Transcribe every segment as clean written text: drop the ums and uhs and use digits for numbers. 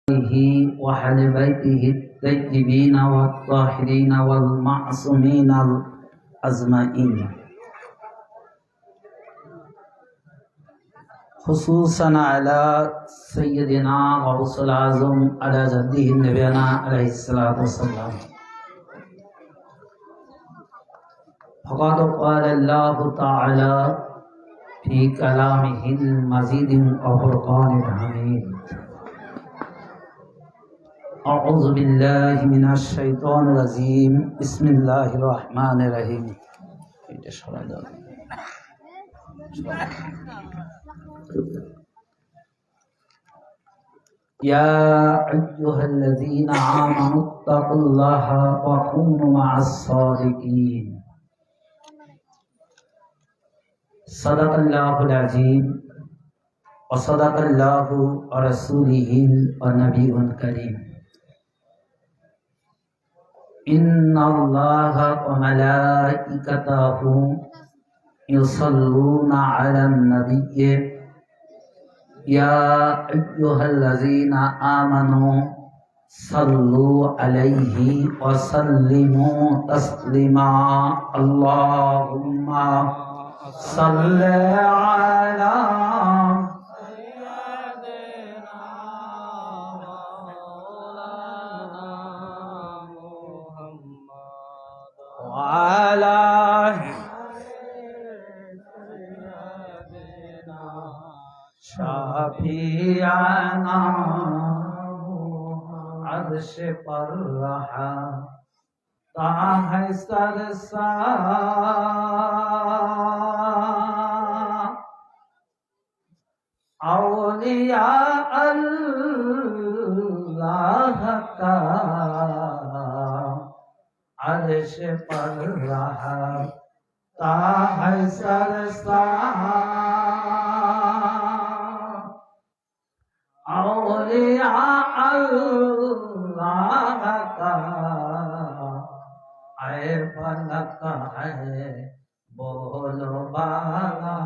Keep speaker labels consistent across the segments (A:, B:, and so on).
A: وأهل بيته الطيبين والطاهرين والمعصومين الأجمعين خصوصا على سيدنا ورسول أعظم على جده نبينا عليه الصلاة والسلام فقد قال الله تعالى في كلامه المجيد وفرقان الحميد أعوذ بالله من الشيطان الرجيم بسم الله الرحمن الرحيم يا أيها الذين آمنوا اتقوا الله وكونوا مع الصادقين صدق الله العظيم وصدق الله ورسوله النبي الكريم إن الله وملائكته يصلون على النبي يا أيها الذين آمنوا صلوا عليه وسلموا تسليما اللهم صل على وعلى شفيعنا عرش پر رہا تاہ سرسار اولیاء اللہ کا عرش پر رہا تاہ سرسار اولیاء اللہ کا اے فلک ہے بولو بالا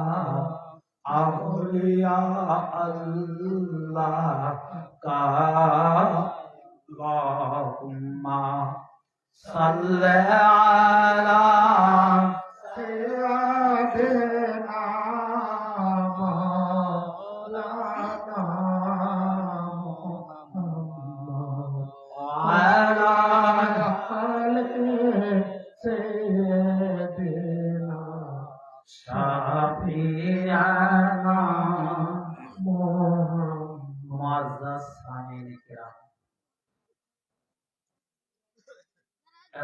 A: اولیاء اللہ کا اللہم صل علی سیدنا مولانا وعلى آل سيدنا شفيعنا معزز সামিন کرام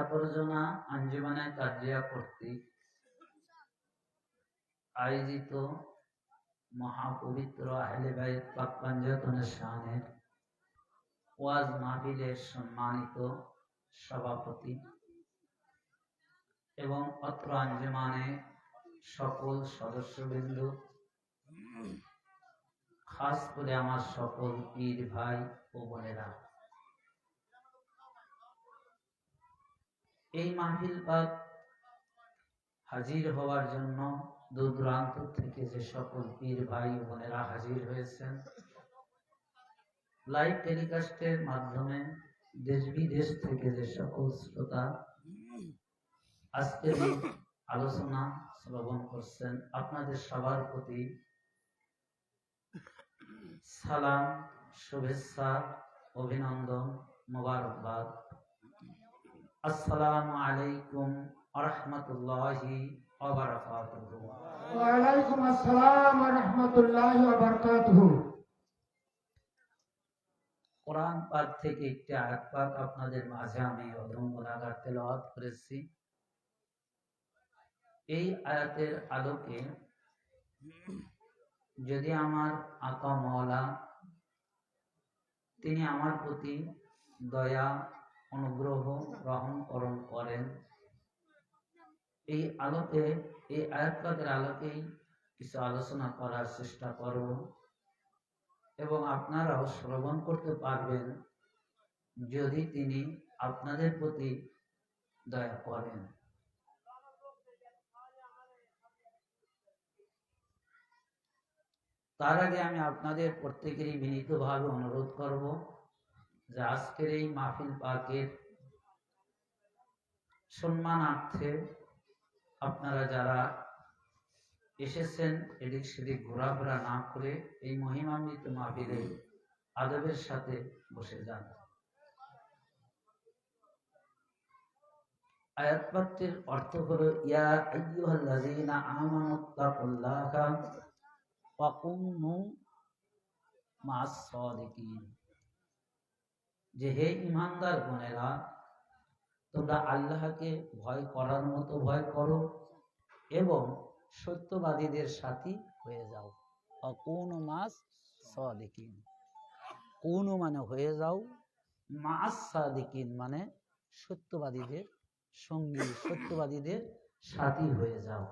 A: এপরজনা আঞ্জুমানে কাজিয়া কর্তৃক আয়োজিত মহাপবিত্র আহলে বাইত পাক পাঞ্জাতনের শানের ওয়াজ মাহফিলের সম্মানিত সভাপতি এবং অত্র আঞ্জুমানে সকল সদস্যবৃন্দ, খাস করে আমার সকল পীর ভাই ও বোনেরা, এই মাহফিল পাক হাজির হওয়ার জন্য দূর দূরান্ত থেকে যে সকল পীর ভাই ও বোনেরা হাজির হয়েছেন, লাইভ টেলিকাস্টের মাধ্যমে দেশ বিদেশ থেকে যে সকল শ্রোতা আজকের এই আলোচনা শ্রবণ করছেন, আপনাদের সবার প্রতি সালাম, শুভেচ্ছা, অভিনন্দন, মোবারকবাদ। আসসালামু আলাইকুম ওয়া রাহমাতুল্লাহি ওয়া বারাকাতুহু।
B: ওয়া আলাইকুম আসসালাম ওয়া রাহমাতুল্লাহি ওয়া বারাকাতুহু।
A: কোরআন পাক থেকে একটি আয়াত পাক আপনাদের মাঝে আমি অধম গুনাহগার তেলাওয়াত করেছি। এই আয়াতের আলোকে যদি আমার আকা মাওলা তিনি আমার প্রতি দয়া, অনুগ্রহ, রহম করম করেন, এই আলোকে, এই আয়াত পাকের আলোকেই কিছু আলোচনা করার চেষ্টা করব এবং আপনারাও শ্রবণ করতে পারবেন যদি তিনি আপনাদের প্রতি দয়া করেন। তার আগে আমি আপনাদের প্রত্যেকেরই বিনীতভাবে অনুরোধ করব, যে আজকের এই মাহফিল পাকের সম্মানার্থে আপনারা যারা এসেছেন এদিক সেদিক ঘোরাফেরা না করে এই মহিমান্বিত মাহফিলে আদবের সাথে বসে যান। আয়াত পাঠটির অর্থ হলো ইয়া আইয়ুহাল্লাযীনা আমানুত্তাকুল্লাহা ওয়া কুনু মা'আস সাদিকিন, যে হে ঈমানদার গণেরা, তোমরা আল্লাহকে ভয় করার মতো ভয় করো এবং সত্যবাদীদের সাথী হয়ে যাও। ওয়া কুনু মা'আস সাদিকিন, কুনু মানে হয়ে যাও, মা'আস সাদিকিন মানে সত্যবাদীদের সঙ্গী, সত্যবাদীদের সাথী হয়ে যাও।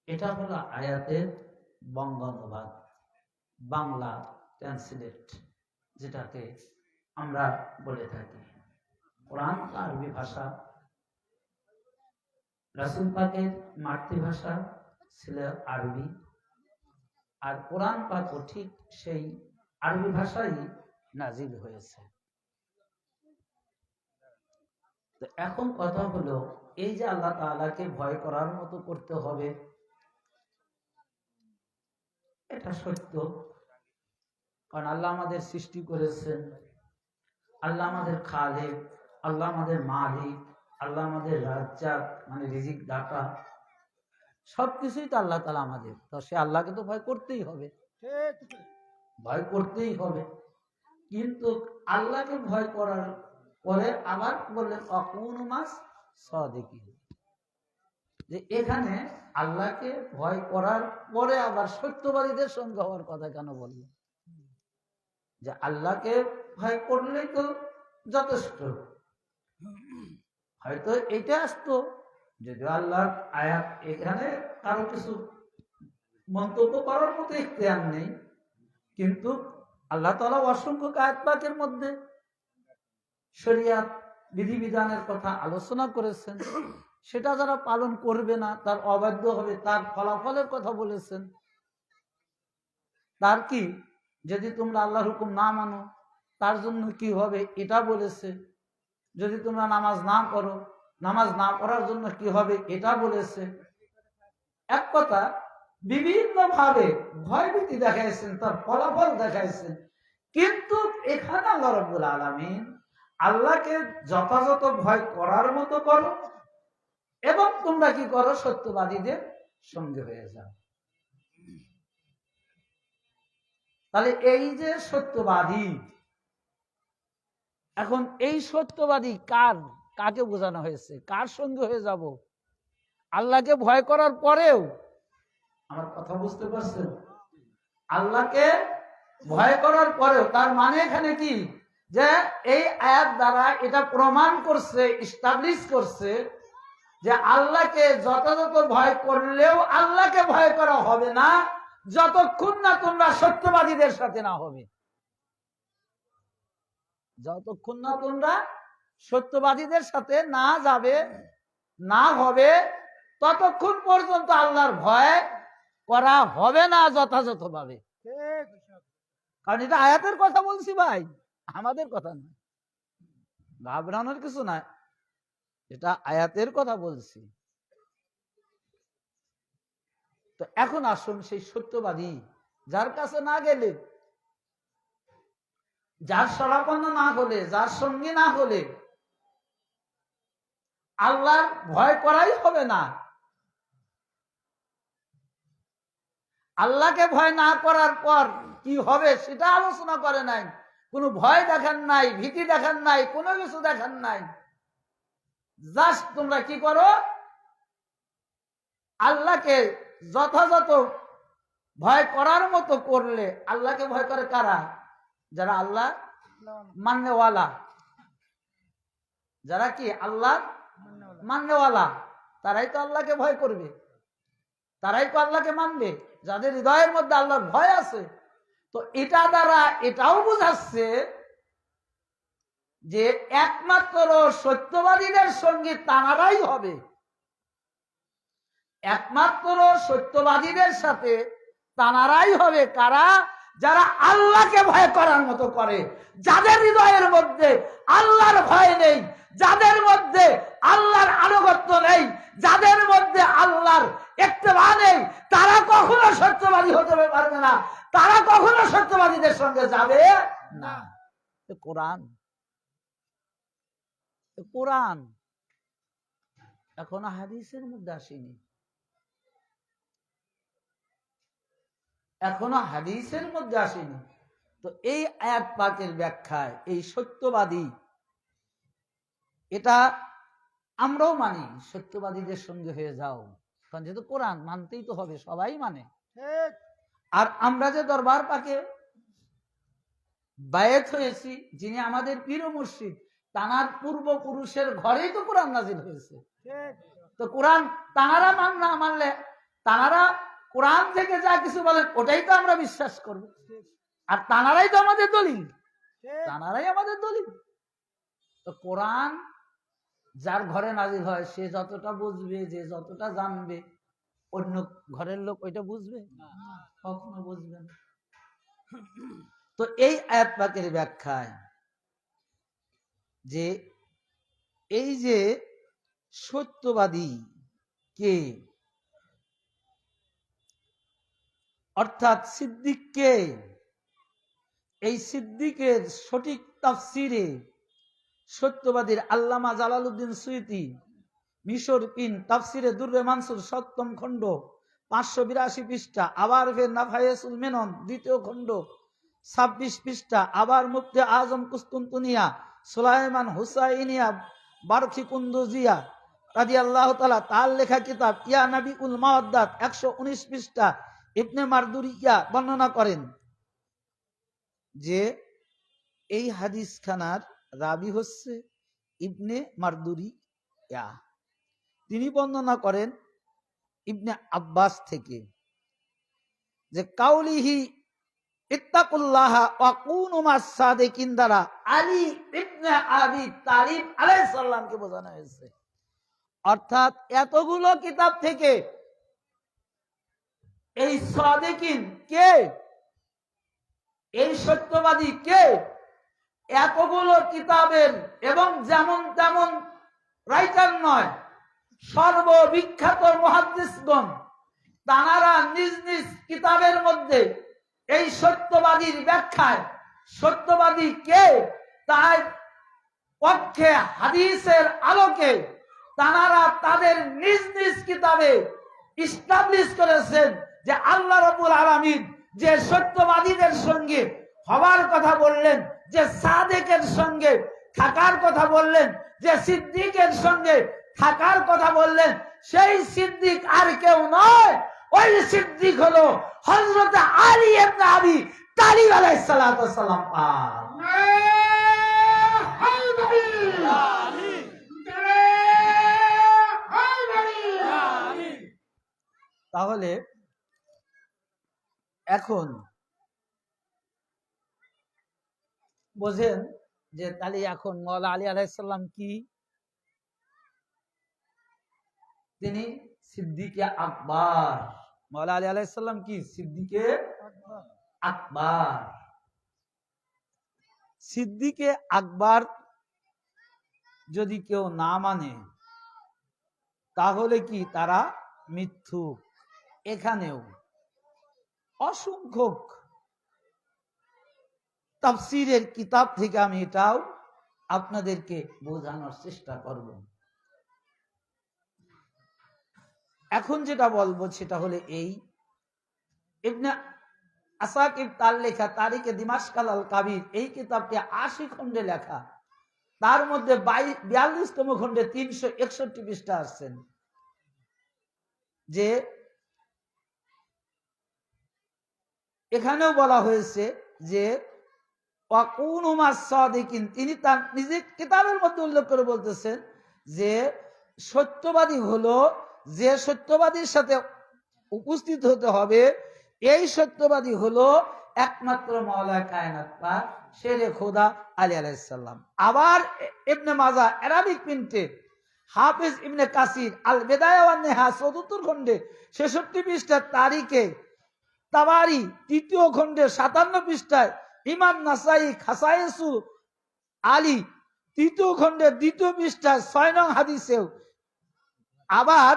A: এটা হলো আয়াতের বঙ্গানুবাদ, বাংলা ট্রান্সলেট যেটাকে আমরা বলে থাকি। কোরআন আরবি ভাষা, রাসূল পাকের মাতৃভাষা ছিল আরবি, আর কোরআন পাকও ঠিক সেই আরবি ভাষাই নাজিল হয়েছে। তো এখন কথা হলো, এই যে আল্লাহ তাআলাকে ভয় করার মতো করতে হবে, এটা সত্য। কারণ আল্লাহ আমাদের সৃষ্টি করেছেন, আল্লাহ আমাদের খালেক, আল্লাহ আমাদের মালিক, আল্লাহ আমাদের রাজ্জাক মানে রিজিক দাতা, সবকিছুই তো আল্লাহ তাআলা আমাদের। তো সে আল্লাহকে তো ভয় করতেই হবে, ভয় করতেই হবে। কিন্তু আল্লাহকে ভয় করার পরে আবার বললেন অকুনু মা'আস সাদিকিন, যে এখানে আল্লাহকে ভয় করার পরে আবার সত্যবাদীদের সঙ্গে হওয়ার কথা কেন বললেন? যে আল্লাহকে ভয় করলেই তো যথেষ্ট, হয়তো এটা আসতো যদিও আল্লাহর আয়াত, এখানে কারো কিছু মন্তব্য করার মতো ইখতিয়ার নেই, কিন্তু আল্লাহ তাআলা অসংখ্য আয়াত পাকের মধ্যে শরিয়াত বিধিবিধানের কথা আলোচনা করেছেন। সেটা যারা পালন করবে না তার অবাধ্য হবে, তার ফলাফলের কথা বলেছেন। তার কি, যদি তোমরা আল্লাহর হুকুম না মানো তার জন্য কি হবে এটা বলেছে। যদি তোমরা নামাজ না করো, নামাজ না পড়ার জন্য কি হবে এটা বলেছে। এক কথা, বিভিন্ন ভাবে ভয়ভীতি দেখাইছেন, তার ফলাফল দেখাইছেন। কিন্তু এখানে আল্লাহ রাব্বুল আলামিন আল্লাহকে যথাযথ ভয় করার মতো করো এবং তোমরা কি করো, সত্যবাদীদের সঙ্গে হয়ে যাও। তাহলে এই যে সত্যবাদী, এখন এই সত্যবাদী কাকে বোঝানো হয়েছে? কার সঙ্গে হয়ে যাব? আল্লাহকে ভয় করার পরেও, আমার কথা বুঝতে পারছেন? আল্লাহকে ভয় করার পরেও, তার মানে এখানে কি, যে এই আয়াত দ্বারা এটা প্রমাণ করছে, এস্টাবলিশ করছে যে আল্লাহকে যথাযথ ভয় করলেও আল্লাহকে ভয় করা হবে না যতক্ষণ না তোমরা সত্যবাদীদের সাথে না হবে। যতক্ষণ না তোমরা সত্যবাদীদের সাথে না যাবে, না হবে, ততক্ষণ পর্যন্ত আল্লাহর ভয় করা হবে না যথাযথভাবে। কারণ এটা আয়াতের কথা বলছি ভাই, আমাদের কথা না, ঘাবড়ানোর কিছু না, এটা আয়াতের কথা বলছি। তো এখন আসুন, সেই সত্যবাদী যার কাছে না গেলে, যার শরণাপন্ন না হলে, যার সঙ্গী না হলে আল্লাহর ভয় করাই হবে না। আল্লাহকে ভয় না করার পর কি হবে সেটা আলোচনা করে নাই। কোনো ভয় দেখান নাই, ভীতি দেখান নাই, কোনো কিছু দেখান নাই। জাস্ট তোমরা কি করো, আল্লাহকে যথাযথ ভয় করার মতো করলে। আল্লাহকে ভয় করে কারা? যারা আল্লাহ মাননেওয়ালা, যারা কি আল্লাহ মাননেওয়ালা, তারাই তো আল্লাহকে ভয় করবে, তারাই তো আল্লাহকে মানবে, যাদের হৃদয়ের মধ্যে আল্লাহর ভয় আছে। তো এটা দ্বারা এটাও বোঝাচ্ছে যে একমাত্র সত্যবাদীদের সঙ্গে তারাই হবে, একমাত্র সত্যবাদীদের সাথে তারাই হবে কারা? যারা আল্লাহকে ভয় করার মতো করে, যাদের হৃদয়ের মধ্যে আল্লাহর ভয় নেই, যাদের মধ্যে আল্লাহর আনুগত্য নেই, যাদের মধ্যে আল্লাহর ইত্তেবা নেই, তারা কখনো সত্যবাদী হতে পারবে না, তারা কখনো সত্যবাদীদের সঙ্গে যাবে না। কোরআন, কোরআন এখনো হাদিসের মধ্যে আসেনি, এখনো হাদিসের মধ্যে আসেনি। তো এই আয়াত পাকের ব্যাখ্যায় এই সত্যবাদী, এটা আমরাও মানি, সত্যবাদীদের সঙ্গে হয়ে যাও, কারণ যেহেতু কোরআন মানতেই তো হবে, সবাই মানে। আর আমরা যে দরবার পাকে বায়াত হয়েছি, যিনি আমাদের পীর ও মুর্শিদ, তানার পূর্বপুরুষের ঘরেই তো কোরআন নাজিল হয়েছে। তো কোরআন তানারা না মানলে, তানারা কোরআন থেকে যা কিছু বলেন ওটাই তো আমরা বিশ্বাস করব, আর তানারাই তো আমাদের দলিল, তানারাই আমাদের দলিল। তো কোরআন যার ঘরে নাজিল হয় সে যতটা বুঝবে, যে যতটা জানবে, অন্য ঘরের লোক ওইটা বুঝবে কখনো বুঝবে না। তো এই আয়াত পাকের ব্যাখ্যায় যে এই যে সত্যবাদী কে, অর্থাৎ সিদ্দিক কে, এই সিদ্দিকের সঠিক তাফসিরে সত্যবাদীর আল্লামা জালালউদ্দিন সুয়ুতী মিশর পিন তাফসিরে দুররে মানসুর ৭ম খণ্ড 582 পৃষ্ঠা, আবার ফের নাফায়েসুল মেনন 2য় খণ্ড 26 পৃষ্ঠা, আবার মুফতি আজম কুস্তুনতুনিয়া সুলাইমান হুসাইনিয়া বারখি কুন্দুজিয়া রাদিয়াল্লাহু তাআলা তার লেখা কিতাব ইয়া নবীউল মাওয়াদ্দাত 119 পৃষ্ঠা ইবনে মারদুরিয়া বর্ণনা করেন যে এই হাদিস খানার রাবি হচ্ছে ইবনে মারদুরিয়া। তিনি বর্ণনা করেন ইবনে আব্বাস থেকে যে কাউলিহি ইত্তাকুল্লাহা ওয়া কুনু মাস সাদিকিন দ্বারা আলী ইবনে আবি তালিব আলাইহিস সালামকে বোঝানো হয়েছে। অর্থাৎ এতগুলো কিতাব থেকে এই সাদিকিন কে, এই সত্যবাদী কে, এতগুলো কিতাবের এবং যেমন তেমন রাইটার নয়, সর্ববিখ্যাত মুহাদ্দিসগণ তানারা নিজ নিজ কিতাবের মধ্যে এই সত্যবাদীর ব্যাখ্যায় সত্যবাদী কে তার পক্ষে হাদিসের আলোকে তানারা তাদের নিজ নিজ কিতাবে ইস্টাবলিশ করেছেন যে আল্লাহ রাব্বুল আলামিন যে সত্যবাদীদের সঙ্গে হওয়ার কথা বললেন, যে সাদেকের সঙ্গে থাকার কথা বললেন, যে সিদ্দিকের সঙ্গে থাকার কথা বললেন, সেই সিদ্দিক আর কেউ নয়, ওই সিদ্দিক হলো হযরত আলী ইবনে আবি তালিব আলাইহিস সালাতু ওয়াস সালাম। তাহলে এখন বোঝেন যে তাহলে এখন মওলা আলী আলাইহিস সালাম কি? তিনি সিদ্দিকে আকবর। মওলা আলী আলাইহিস সালাম কি? সিদ্দিকে আকবর। সিদ্দিকে আকবর যদি কেউ না মানে তাহলে কি তারা মিথ্যুক। এখানেও অসংখ্য তাফসীরের কিতাব থেকে আমি এটাও আপনাদেরকে বোঝানোর চেষ্টা করব। এখন যেটা বলবো সেটা হলো এই ইবনে আসাকির তার লেখা তারিখে দিমাশকাল আল কাবির, এই কিতাবটি 80 খণ্ডে লেখা, তার মধ্যে 42তম খণ্ডে 361 পৃষ্ঠা আসছেন যে এখানেও বলা হয়েছে যে তিনি তার নিজের কিতাবের মধ্যে উল্লেখ করে বলতেছেন যে সত্যবাদী হলো যে সত্যবাদীর সাথে উপস্থিত হতে হবে, এই সত্যবাদী হলো একমাত্র মাওলা কায়নাত পাক শেরে খোদা আলী আলাইহিস সালাম। আবার ইবনে মাজাহ আরাবিক প্রিন্টে হাফেজ ইবনে কাসির আল বিদায়া ওয়ান নিহা 74 খণ্ডে 66 পৃষ্ঠার তারিখে তাবারি ৩য় খণ্ডের ৫৭ পৃষ্ঠায়, ইমাম নাসাই খাসায়েসু আলী ৩য় খণ্ডের ২য় পৃষ্ঠায় ৬ নং হাদিসেও, আবার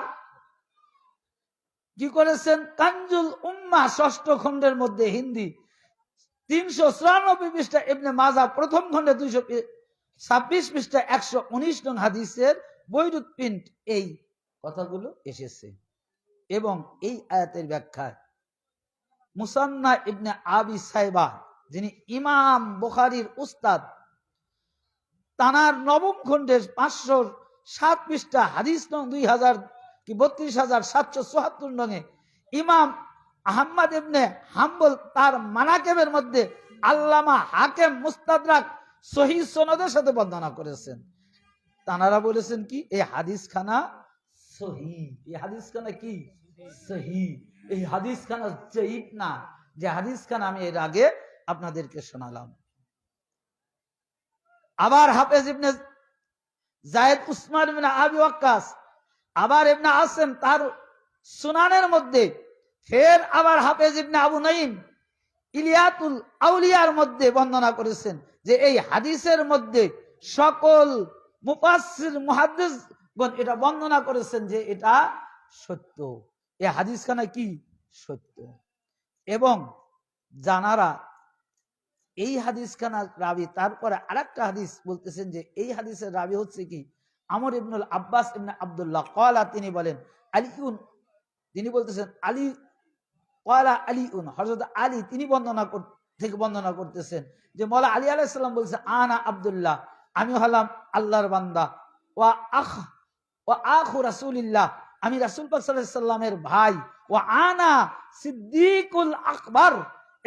A: কি করেছেন কানজুল উম্মাহ ৬ষ্ঠ খণ্ডের মধ্যে হিন্দি ৩৯৪ পৃষ্ঠা, ইবনে মাজাহ প্রথম খণ্ডে ২২৬ পৃষ্ঠা ১১৯ নং হাদিসের বৈরুত প্রিন্ট এই কথাগুলো এসেছে। এবং এই আয়াতের ব্যাখ্যায় মুসান্না ইবনে আবি সাইবা, যিনি ইমাম বুখারীর উস্তাদ, তানার নবম খণ্ডের ৫০৭ পৃষ্ঠা হাদিস নং ৩২৭৭৪ নঙে ইমাম আহমদ ইবনে হাম্বল তার মানাকেবের মধ্যে আল্লামা হাকিম মুস্তাদরাক সহিহ সনদের সাথে বর্ণনা করেছেন। তানারা বলেছেন কি এই হাদিস খানা সহিহ, এই হাদিস খানা কি সহিহ, এই হাদিস খানা জয়ীফ না, যে হাদিস খানা আমি এর আগে আপনাদেরকে শোনালাম। আবার হাফেজ ইবনে জায়েদ উসমান ইবনে আবি ওয়াক্কাস, আবার ইবনে আসিম তার সুনানের মধ্যে, ফের আবার হাফেজ ইবনে আবু নাঈম ইলিয়াতুল আউলিয়ার মধ্যে বর্ণনা করেছেন যে এই হাদিসের মধ্যে সকল মুফাসসির মুহাদ্দিসগণ এটা বর্ণনা করেছেন যে এটা সত্য, এই হাদিসখানা কি সত্য। এবং জানারা এই হাদিসখানা রাবি, তারপরে আরেকটা হাদিস বলতেছেন যে এই হাদিসের রাবি হচ্ছে কি আমর ইবনুল আব্বাস ইবনে আব্দুল্লাহ ক্বালা, তিনি বলেন আলিউন, তিনি বলতেছেন আলী ক্বালা আলিউন, হযরত আলী তিনি বর্ণনা করতেছেন যে মওলা আলী আলাইহিস সালাম বলছে আনা আব্দুল্লাহ, আমি হলাম আল্লাহর বান্দা, ওয়া আখু রাসূলিল্লাহ, আমি রাসূল পাক সাল্লাল্লাহু আলাইহি সাল্লামের ভাই, ওয়া আনা সিদ্দিকুল আকবার,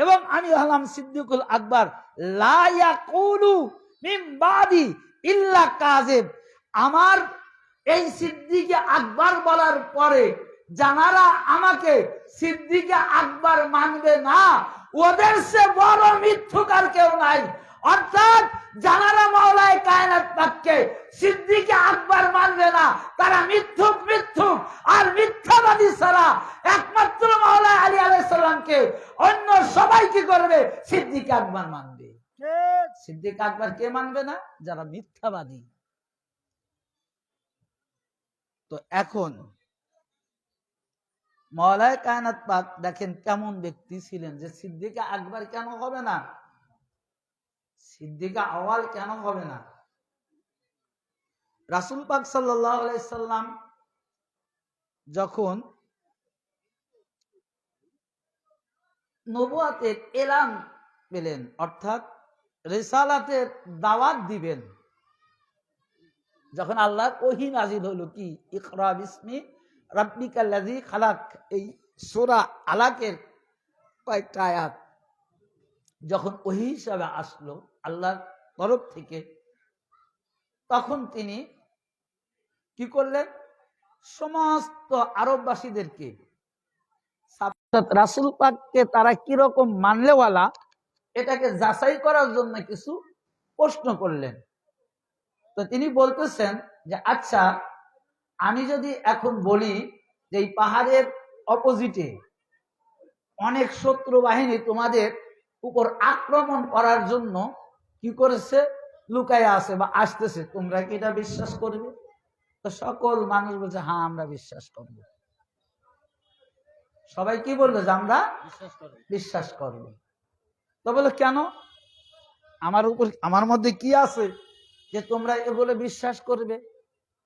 A: এবং আমি হলাম সিদ্দিকুল আকবর, লা ইয়াকুলু মিন বাদি ইল্লা কাযিব, আমার এই সিদ্দিকে আকবর বলার পরে যারা আমাকে সিদ্দিকে আকবর মানবে না ওদের সে বড় মিথ্যুকার কেউ নাই। অর্থাৎ যারা মাওলায়ে কায়নাত পাককে সিদ্দিকে আকবর মানবে না তারা মিথ্যুক, আর মিথ্যাবাদী ছাড়া একমাত্র মাওলানা আলী আলাইহিস সালামকে অন্য সবাই কি করবে সিদ্দিকে আকবর মানবে। সিদ্দিকে আকবর কে মানবে না? যারা মিথ্যাবাদী। তো এখন মাওলায়ে কায়নাত পাক দেখেন কেমন ব্যক্তি ছিলেন যে সিদ্দিকে আকবর কেন হবে না, সিদ্দিকে আওয়াল কেন হবে না। রাসূল পাক সাল্লাল্লাহু আলাইহি সাল্লাম যখন নবুয়াতের এলান পেলেন, অর্থাৎ রিসালাতের দাওয়াত দিবেন, যখন আল্লাহর ওহী নাজিল হলো কি ইকরা বিসমি রাব্বিকাল্লাযী খালাক, এই সূরা আলাকের কয়েকটা আয়াত যখন ওহী হিসাবে আসলো আল্লাহর তরফ থেকে, তখন তিনি কি করলেন সমস্ত আরববাসীদেরকে রাসূল পাককে তারা কিরকম মানলেওয়ালা এটাকে যাচাই করার জন্য কিছু প্রশ্ন করলেন। তো তিনি বলতেছেন যে আচ্ছা আমি যদি এখন বলি যে এই পাহাড়ের অপোজিটে অনেক শত্রু বাহিনী তোমাদের উপর আক্রমণ করার জন্য কি করেছে লুকায় আছে বা আসতেছে, তোমরা কি এটা বিশ্বাস করবে? তো সকল মানুষ বলছে হ্যাঁ আমরা বিশ্বাস করব। সবাই কি বললো যে আমরা বিশ্বাস করব। তো বলে কেন, আমার মধ্যে কি আছে যে তোমরা এগুলো বিশ্বাস করবে,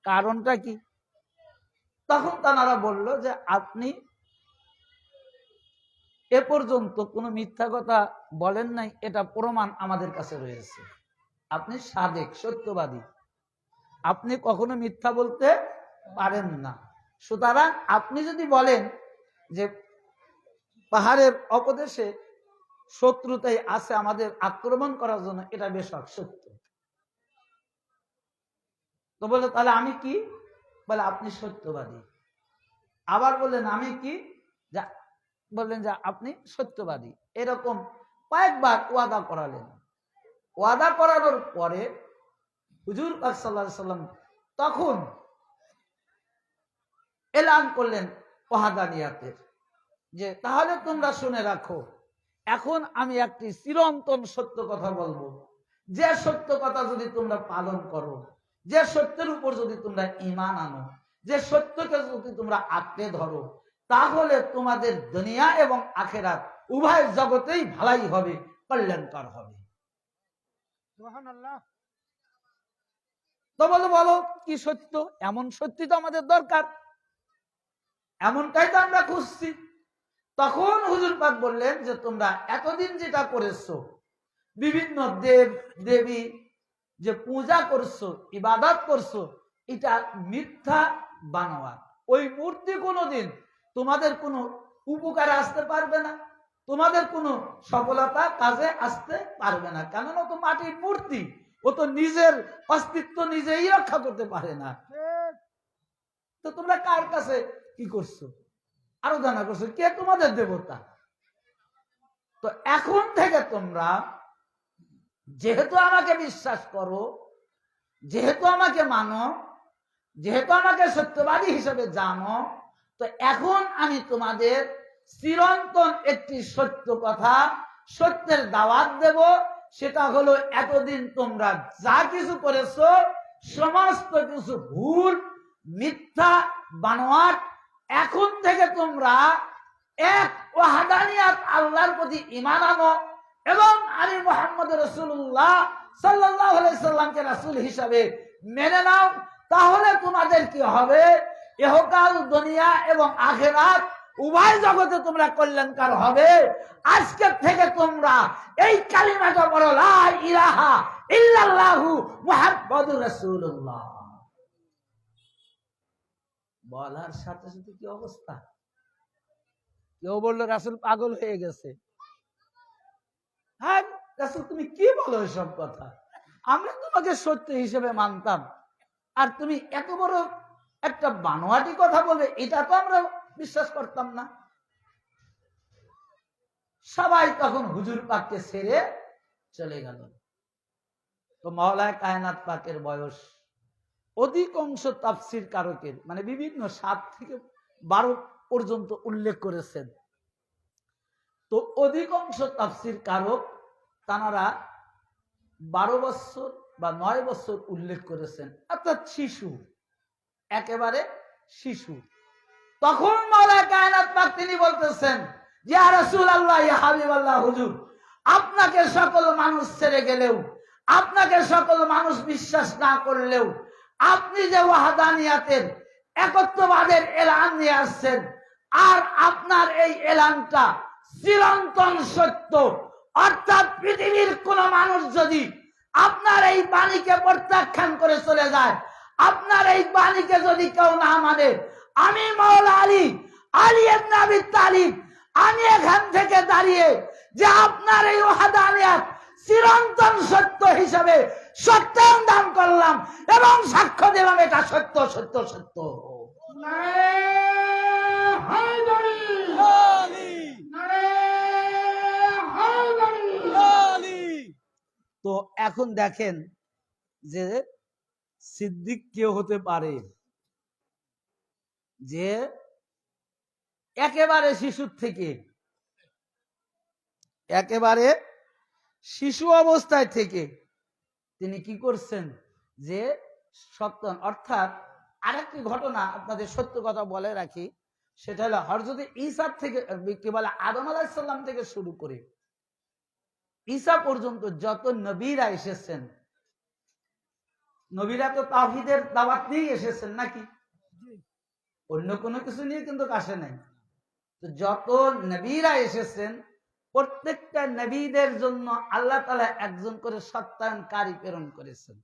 A: কারণটা কি? তখন তারা বলল যে আপনি এ পর্যন্ত কোনো মিথ্যা কথা বলেন নাই, এটা প্রমাণ আমাদের কাছে রয়েছে। আপনি সাদেক, সত্যবাদী, আপনি কখনো মিথ্যা বলতে পারেন না। সুতরাং আপনি যদি বলেন যে পাহাড়ের অপদেশে শত্রুতাই আছে আমাদের আক্রমণ করার জন্য, এটা বেশক সত্য। তো বলে তাহলে আমি কি? বলে আপনি সত্যবাদী। আবার বললেন আমি কি? বললেন যে আপনি সত্যবাদী। এরকম কয়েকবার ওয়াদা করালেন। ওয়াদা করানোর পরে হুজুর পাক সাল্লাল্লাহু আলাইহি সাল্লাম তখন এলান করলেন ওয়াহদানিয়াতের, যে তাহলে তোমরা শুনে রাখো, এখন আমি একটি চিরন্তন সত্য কথা বলবো, যে সত্য কথা যদি তোমরা পালন করো, যে সত্যের উপর যদি তোমরা ঈমান আনো, যে সত্যকে যদি তোমরা আঁকড়ে ধরো, তাহলে তোমাদের দুনিয়া এবং আখিরাত উভয় জগতেই ভালাই হবে, কল্যাণকর হবে।
B: সুবহানাল্লাহ।
A: তো বলো বলো কি সত্য? এমন সত্যি তো আমাদের দরকার, এমনটাই তো আমরা খুঁজছি। তখন হুজুর পাক বললেন যে তোমরা এতদিন যেটা করেছো, বিভিন্ন দেব দেবী যে পূজা করছো, ইবাদত করছো, এটা মিথ্যা বানোয়াট। ওই মূর্তি কোনোদিন তোমাদের কোনো উপকারে আসতে পারবে না, তোমাদের কোনো সফলতা কাজে আসতে পারবে না। কেননা তো মাটির মূর্তি, ও তো নিজের অস্তিত্ব নিজেই রক্ষা করতে পারে না। তো তোমরা কার কাছে কি করছো? আরো জানা করছো কে তোমাদের দেবতা। তো এখন থেকে তোমরা যেহেতু আমাকে বিশ্বাস করো, যেহেতু আমাকে মানো, যেহেতু আমাকে সত্যবাদী হিসেবে জানো, তো এখন আমি তোমাদের চিরন্তন একটি সত্য কথা, সত্যের দাওয়াত দেব। সেটা হলো এতদিন তোমরা যা কিছু করেছো সমস্ত কিছু ভুল, মিথ্যা, বানোয়াট। এখন থেকে তোমরা এক ওয়াহদানিয়াত আল্লাহর প্রতি ঈমান আনো এবং আমি মুহাম্মদ রাসূলুল্লাহ সাল্লাল্লাহু আলাইহি সাল্লামকে রাসূল হিসাবে মেনে নাও। তাহলে তোমাদের কি হবে? ইহকাল, দুনিয়া এবং আখিরাত উভয় জগতে তোমরা কল্যাণকর হবে। আজকে থেকে তোমরা এই কালিমাটা বলো, লা ইলাহা ইল্লাল্লাহু মুহাম্মাদুর রাসূলুল্লাহ। বলার সাথে সাথে কি অবস্থা? কেউ বললো রাসূল পাগল হয়ে গেছে। হ্যাঁ রাসূল, তুমি কি বলো এসব কথা? আমরা তোমাকে সত্য হিসেবে মানতাম, আর তুমি এত বড় একটা বানোয়াটি কথা বলবে, এটা তো আমরা বিশ্বাস করতাম না। সবাই তখন হুজুর পাককে ছেড়ে চলে গেল। তো মাওলানা কায়নাত পাকের বয়স, অধিকাংশ তাফসীর কারকের মানে বিভিন্ন 7 থেকে 12 পর্যন্ত উল্লেখ করেছেন। তো অধিকাংশ তাফসীর কারক তারা 12 বছর বা 9 বছর উল্লেখ করেছেন, অর্থাৎ শিশু, একেবারে শিশু। তখন মাওলানা কায়নাত পাক তিনি বলতেছেন, ইয়া রাসূলুল্লাহ, ইয়া হাবিবাল্লাহ, হুজুর আপনাকে সকল মানুষ ছেড়ে গেলেও, আপনাকে সকল মানুষ বিশ্বাস না করলেও, আপনি যে ওয়াহদানিয়াতের একত্ববাদের এলান নিয়ে আসছেন, আর আপনার এই এলানটা চিরন্তন সত্য। অর্থাৎ পৃথিবীর কোন মানুষ যদি আপনার এই বাণীকে প্রত্যাখ্যান করে চলে যায়, আপনার এই বাণীকে যদি কেউ না মানে, আমি মাওলা আলী ইবনে আবি তালিব, আমি এখান থেকে দাঁড়িয়ে যে আপনার এই ওয়াহদানিয়াত চিরন্তন সত্য হিসাবে সত্যায়ন দান করলাম এবং সাক্ষ্য দিলাম এটা সত্য সত্য সত্য। তো এখন দেখেন যে সিদ্দিক কেউ হতে পারে যে একেবারে শিশুর থেকে, একেবারে শিশু অবস্থায় থেকে তিনি কি করছেন যে সত্যায়ন। অর্থাৎ আরেকটি ঘটনা আপনাদের সত্য কথা বলে রাখি, সেটা হলো হযরত ঈসা থেকে, কি বলে, আদম আলাইহিস সালাম থেকে শুরু করে ঈসা পর্যন্ত যত নবীরা এসেছেন, নবীরা তো তাওহীদের দাওয়াত নিয়ে এসেছেন নাকি? অন্য কোনো কিছু নিয়ে কিন্তু আসে নাই। তো যত নবীরা এসেছেন, প্রত্যেকটা নবীদের জন্য আল্লাহ তাআলা একজন করে সত্যায়নকারী প্রেরণ করেছেন,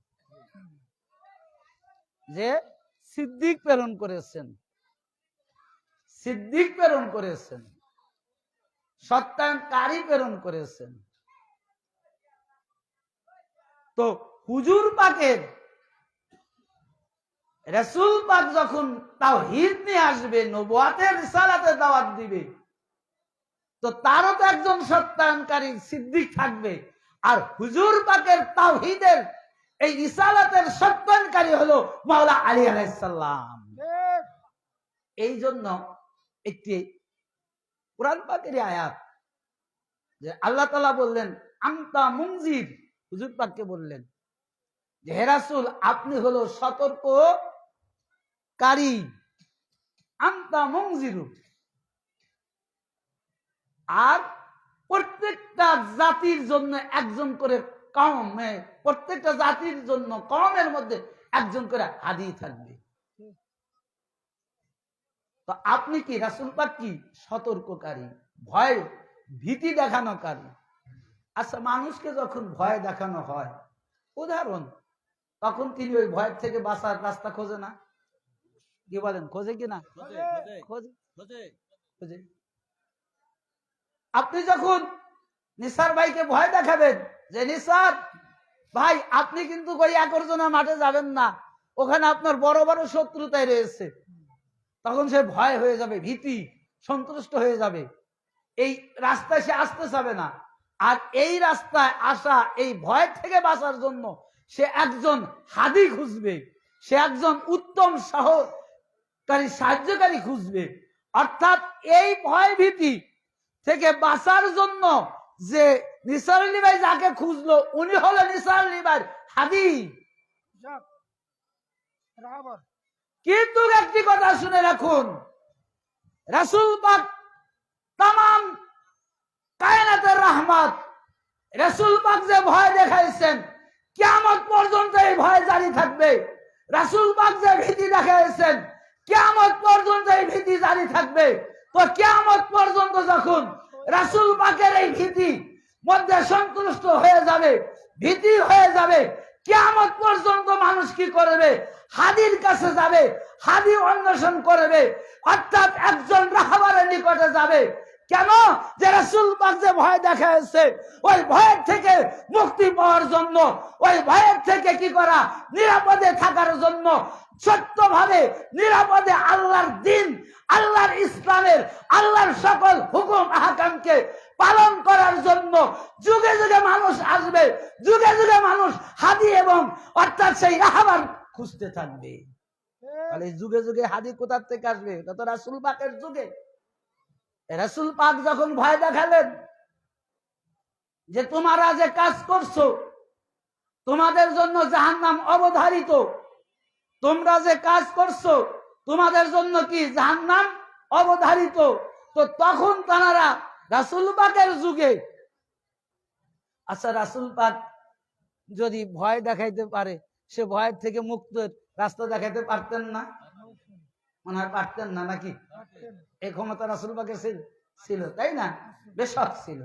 A: যে সিদ্দিক প্রেরণ করেছেন, সিদ্দিক প্রেরণ করেছেন, সত্যায়নকারী প্রেরণ করেছেন। তো হুজুর পাকের রাসূল পাক যখন তাওহীদ নিয়ে আসবে, নবুয়াতের রিসালাতের দাওয়াত দিবে, তো তারও তো একজন সত্যায়নকারী সিদ্দিক থাকবে। আর হুজুর পাকের তাওহীদের এই রিসালাতের সত্যায়নকারী হলো মাওলা আলী আলাইহিস সালাম। এই জন্য একটি কুরআন পাকের আয়াত যে আল্লাহ তাআলা বললেন আনতা মুনজির, হুজুর পাককে বললেন যে হে রাসূল আপনি হলো সতর্ককারী, আনতা মুনজিরু। আর প্রত্যেকটা জাতির জন্য একজন করে কওম, প্রত্যেকটা জাতির জন্য কওমের মধ্যে একজন করে হাদী থাকবে। তো আপনি কি রাসূল পাক কি সতর্ককারী, ভয় ভীতি দেখানোকারী। আচ্ছা, মানুষকে যখন ভয় দেখানো হয়, উদাহরণ, তখন তিনি ওই ভয়ের থেকে বাঁচার রাস্তা খোঁজে না? কি বলেন, খোঁজে কি না? খোঁজে। আপনি যখন নিসার ভাইকে ভয় দেখাবেন যে নিসার ভাই আপনি কিন্তু ওই একর্জনা মাঠে যাবেন না, ওখানে আপনার বড় বড় শত্রুতায় রয়েছে, তখন সে ভয় হয়ে যাবে, ভীতি সন্তুষ্ট হয়ে যাবে, এই রাস্তায় সে আসতে চাবে না। আর এই রাস্তায় আসা, এই ভয় থেকে বাঁচার জন্য সে একজন হাদী খুঁজবে, সে একজন উত্তম সাহায্যকারী খুঁজবে। অর্থাৎ এই ভয় ভীতি থেকে বাঁচার জন্য যে নিসার আলী ভাই যাকে খুঁজলো উনি হলেন নিসার আলী ভাই হাদী। কিন্তু একটি কথা শুনে রাখুন, রাসূল পাক তামাম কায়নাতের রহমত, রাসূল পাক যে ভয় দেখাইছেন কিয়ামত পর্যন্ত এই ভয় জারি থাকবে। রাসূল পাক যে ভীতি দেখাইছেন কিয়ামত পর্যন্ত এই ভীতি জারি থাকবে। তো কিয়ামত পর্যন্ত যখন রাসূল পাকের এই ভীতি মধ্যে সন্তুষ্ট হয়ে যাবে, ভীতি হয়ে যাবে, কিয়ামত পর্যন্ত মানুষ কি করবে? হাদীর কাছে যাবে, হাদী অন্বেষণ করবে, অর্থাৎ একজন রাহবারের নিকটে যাবে। কেন? যে রাসূল পাক যে ভয় দেখাইছে, ওই ভয়ের থেকে মুক্তি পাওয়ার জন্য, ওই ভয়ের থেকে কি করা, নিরাপদে থাকার জন্য, সত্যভাবে নিরাপদে আল্লাহর দ্বীন, আল্লাহর ইসলামের, আল্লাহর সকল হুকুম আহকামকে পালন করার জন্য যুগে যুগে মানুষ আসবে, যুগে যুগে মানুষ হাদী এবং অর্থাৎ সেই রাহবার খুঁজতে থাকবে। তাহলে যুগে যুগে হাদী কোথা থেকে আসবে? এটা তো রাসূল পাকের যুগে। রাসূল পাক যখন ভয় দেখালেন যে তোমরা যে কাজ করছো, তোমাদের জন্য জাহান্নাম অবধারিত, তোমরা যে কাজ করছো তোমাদের জন্য কি জাহান্নাম অবধারিত। তো তখন তারা রাসূল পাকের যুগে, আচ্ছা রাসূল পাক যদি ভয় দেখাইতে পারে, সে ভয়ের থেকে মুক্তের রাস্তা দেখাইতে পারতেন না? মনে হয় পারতেন না, নাকি? এই ক্ষমতা রাসূল পাকের ছিল, তাই না? বেশক ছিল।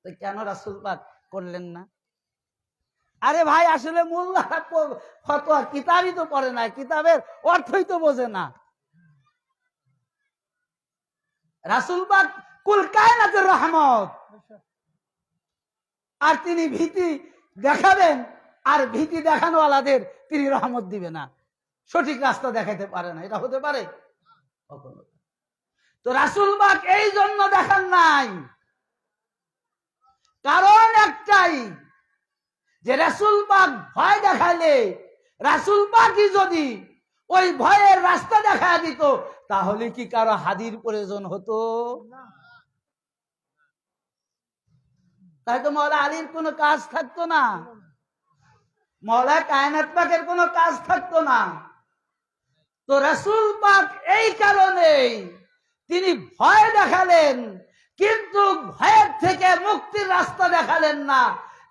A: তো কেন রাসূল পাক করলেন না? আরে ভাই, আসলে মোল্লা ফতোয়া কিতাবই তো পড়ে না, কিতাবের অর্থই তো বোঝে না। রাসূল পাক কুল কায়নাতের রহমত, আর তিনি ভীতি দেখাবেন, আর ভীতি দেখানোওয়ালাদের তিনি রহমত দিবে না, সঠিক রাস্তা দেখাইতে পারে না। এটা হতে পারে? কখনো। তো রাসূল পাক এই জন্য দেখান নাই, কারণ একটাই, যে রাসূল পাক ভয় দেখাইলে, রাসূল পাকই যদি ওই ভয়ের রাস্তা দেখা দিত, তাহলে কি কারো হাদীর প্রয়োজন হতো? তাই তো মাওলা আলীর কোনো কাজ থাকতো না, মাওলা কায়নাত পাকের কোনো কাজ থাকতো না। তো রাসূল পাক এই কারণেই তিনি ভয় দেখালেন, কিন্তু ভয়ের থেকে মুক্তির রাস্তা দেখালেন না।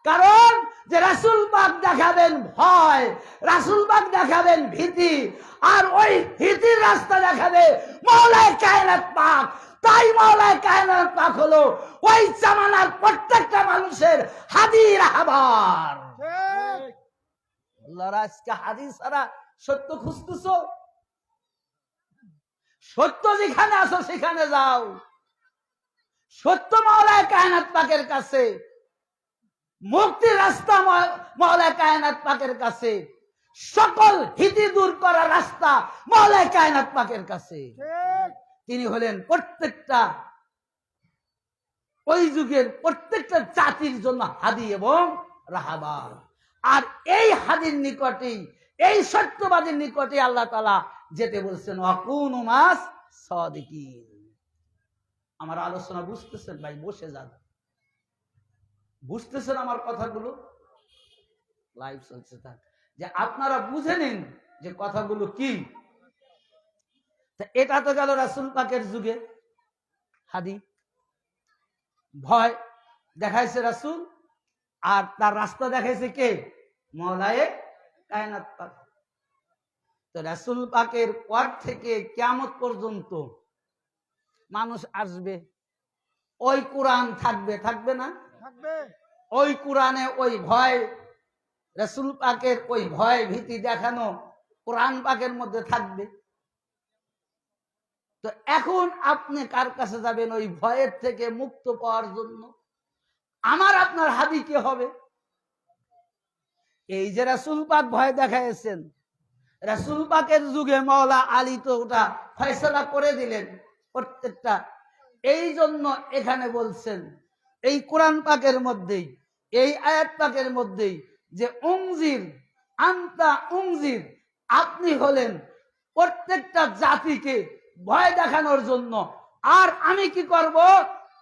A: কারণ যে রাসূল পাক দেখাবেন ভয়, রাসূল পাক দেখাবেন ভীতি, আর ওই ভীতির রাস্তা দেখাবে মাওলায়ে কায়নাত পাক। তাই মাওলায়ে কায়নাত পাক হলো ওই জামানার প্রত্যেকটা মানুষের হাদী রাহবার। আল্লাহর আজকে হাদী ছাড়া সত্য খুঁজতেছো? সত্য যেখানে আছো সেখানে যাও, সত্য মাওলায়ে কায়নাত পাকের কাছে, মুক্তির রাস্তা মাওলায়ে কায়নাত পাকের কাছে, সকল ভীতি দূর করার রাস্তা মাওলায়ে কায়নাত পাকের কাছে। তিনি হলেন প্রত্যেকটা ওই যুগের প্রত্যেকটা জাতির জন্য হাদী এবং রাহবার। আর এই হাদীর নিকটেই, এই সত্যবাদীর নিকটে আল্লাহ তাআলা যেতে বলছেন, ওয়াকুনু মাস সাদিকিন। আমার আলোচনা বুঝতেছেন ভাই? বসে যান, বুঝতেছেন আমার কথাগুলো? লাইভ চলছে, থাক, যে আপনারা বুঝে নিন যে কথাগুলো কি। এটা তো গেল রাসূল পাকের যুগে হাদি, ভয় দেখাইছে রাসূল, আর তার রাস্তা দেখাইছে কে? মওলায়ে কায়নাত পাক। তো রাসূল পাকের পর থেকে কিয়ামত পর্যন্ত মানুষ আসবে, ওই কোরআন থাকবে, থাকবে না?
B: থাকবে।
A: ওই কোরআনে ওই ভয়, রাসূল পাকের ওই ভয় ভীতি দেখানো কোরআন পাকের মধ্যে থাকবে। তো এখন আপনি কার কাছে যাবেন ওই ভয়ের থেকে মুক্ত পাওয়ার জন্য? আমার আপনার হাদি কে হবে? এই যে রাসূল পাক ভয় দেখাইছেন, রাসূল পাকের যুগে মাওলা আলী তো ওটা ফয়সালা করে দিলেন প্রত্যেকটা। এই জন্য এখানে বলছেন এই কোরআন পাকের মধ্যেই, এই আয়াত পাকের মধ্যেই, যে উনজির আনতা উনজির, আপনি হলেন প্রত্যেকটা জাতিকে ভয় দেখানোর জন্য। আর আমি কি করব?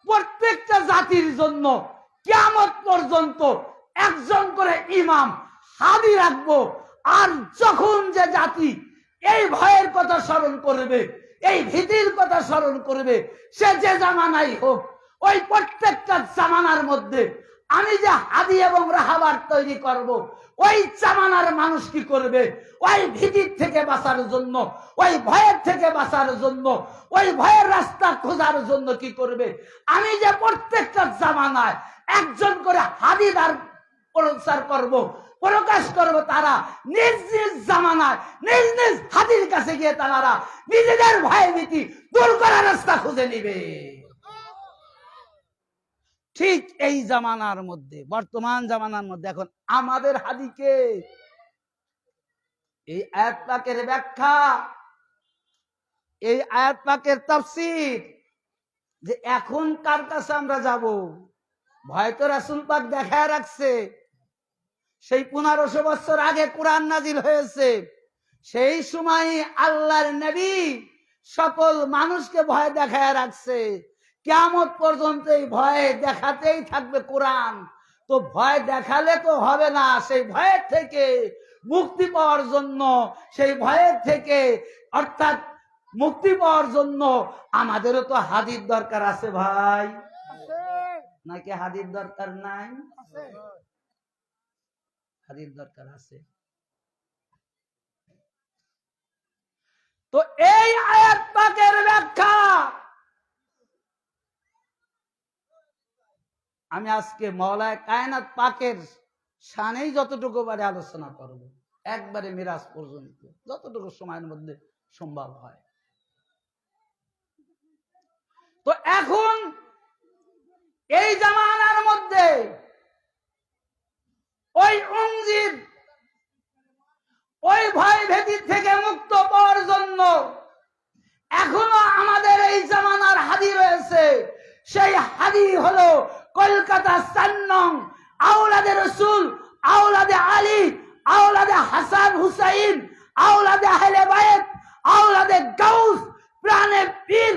A: প্রত্যেকটা জাতির জন্য কিয়ামত পর্যন্ত একজন করে ইমাম হাদি রাখবো। আর যখন যে জাতি এই ভয়ের কথা স্মরণ করবে, এই ভীতির কথা স্মরণ করবে, সে যে জামানাই হোক, ওই প্রত্যেকটা জামানার মধ্যে আমি যে হাদি এবং রাহাবার তৈরি করব, ওই জামানার মানুষ কি করবে? ওই ভীতির থেকে বাঁচার জন্য, ওই ভয়ের থেকে বাঁচার জন্য, ওই ভয়ের রাস্তা খোঁজার জন্য কি করবে? আমি যে প্রত্যেকটা জামানায় একজন করে হাদিদার প্রচার করব, প্রকাশ করব, তারা নিজ নিজ জামানায় নিজ নিজ হাদির কাছে গিয়ে তারা নিজেদের ভয় ভীতি দূর করার রাস্তা খুঁজে নিবে। ঠিক এই জামানার মধ্যে, বর্তমান জামানার মধ্যে এখন আমাদের হাদিকে এই আয়াত পাকের ব্যাখ্যা, এই আয়াত পাকের তাফসীর, যে এখন কার কাছে আমরা যাব? ভয় তো রাসূল পাক দেখায় রাখছে, সেই 1500 বছর আগে কোরআন নাজিল হয়েছে, সেই সময় আল্লাহর নবী সকল মানুষকে ভয় দেখায় রাখছে। কিয়ামত পর্যন্ত এই ভয় দেখাতেই থাকবে কোরআন। তো ভয় দেখালে তো হবে না, সেই ভয়ের থেকে মুক্তি পাওয়ার জন্য, সেই ভয়ের থেকে অর্থাৎ মুক্তি পাওয়ার জন্য আমাদেরও তো হাদির দরকার আছে ভাই, নাকি হাদির দরকার নাই? হাদির দরকার আছে। তো এই আয়াত পাকের ব্যাখ্যা আমি আজকে মাওলায়ে কায়নাত পাকের শানেই যতটুকু পারে আলোচনা করব, একবারে মিরাজ পর্যন্ত যতটুকু সময়ের মধ্যে সম্ভব হয়। তো এখন এই জামানার মধ্যে ওই উনজির, ওই ভয় ভীতি থেকে মুক্ত পাওয়ার জন্য এখনো আমাদের এই জামানার হাদি রয়েছে। সেই হাদি হলো কলকাতা 4 নং আওলাদে রসুল, আওলাদে আলী, আওলাদে হাসান হুসাইন, আওলাদে আহলে বায়েত, আওলাদে গাউস, প্রাণে পীর,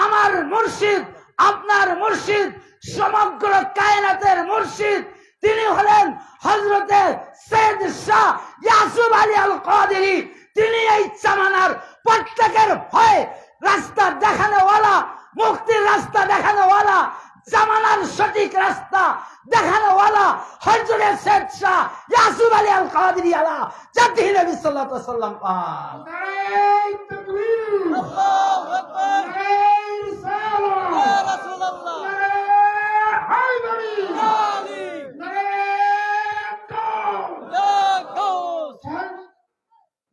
A: আমার মুর্শিদ, আপনার মুর্শিদ, সমগ্র কায়নাতের মুর্শিদ, তিনি হলেন হযরতে সৈয়দ শাহ ইয়াসুফ আলী আল কাদেরী। তিনি এই জামানার প্রত্যেকের ভয় রাস্তা দেখানোওয়ালা, মুক্তির রাস্তা দেখানোওয়ালা, জামানার সঠিক রাস্তা দেখানোওয়ালা হযরতে সৈয়দ শাহ ইয়াসুফ আলী আল কাদেরী আলা জাতি নবী সাল্লাল্লাহু আলাইহি ওয়াসাল্লাম পাক।
B: নারে তাকবীর, আল্লাহু আকবার, নারে রিসালাত, ইয়া রাসূলুল্লাহ, নারে হায়দারি, আলী, নারে গাউস,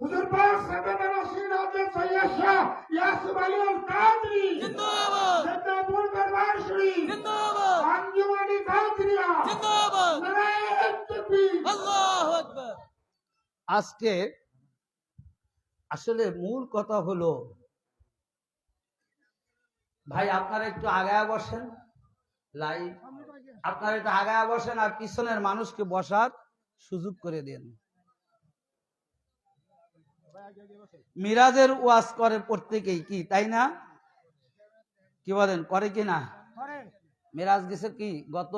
B: হুজুর পাক সাদাত রশিদ হযরত সৈয়দ শাহ ইয়াসুফ আলী আল কাদেরী জিন্দাবাদ, সৈয়দপুর দরবার শরীফ জিন্দাবাদ, আঞ্জুমানি কাদেরিয়া জিন্দাবাদ, নারে তাকবীর, আল্লাহু আকবার।
A: আজকে আসলে মূল কথা হলো ভাই, আপনারা একটু আগায় বসেন, লাইভ আপনারা একটু আগায় বসেন আর পিছনের মানুষকে বসার সুযোগ করে দেন। মিরাজের ওয়াজ করে প্রত্যেকেই, কি তাই না? কি বলেন, করে কি না?
B: করে।
A: মেরাজ গেছে কি গত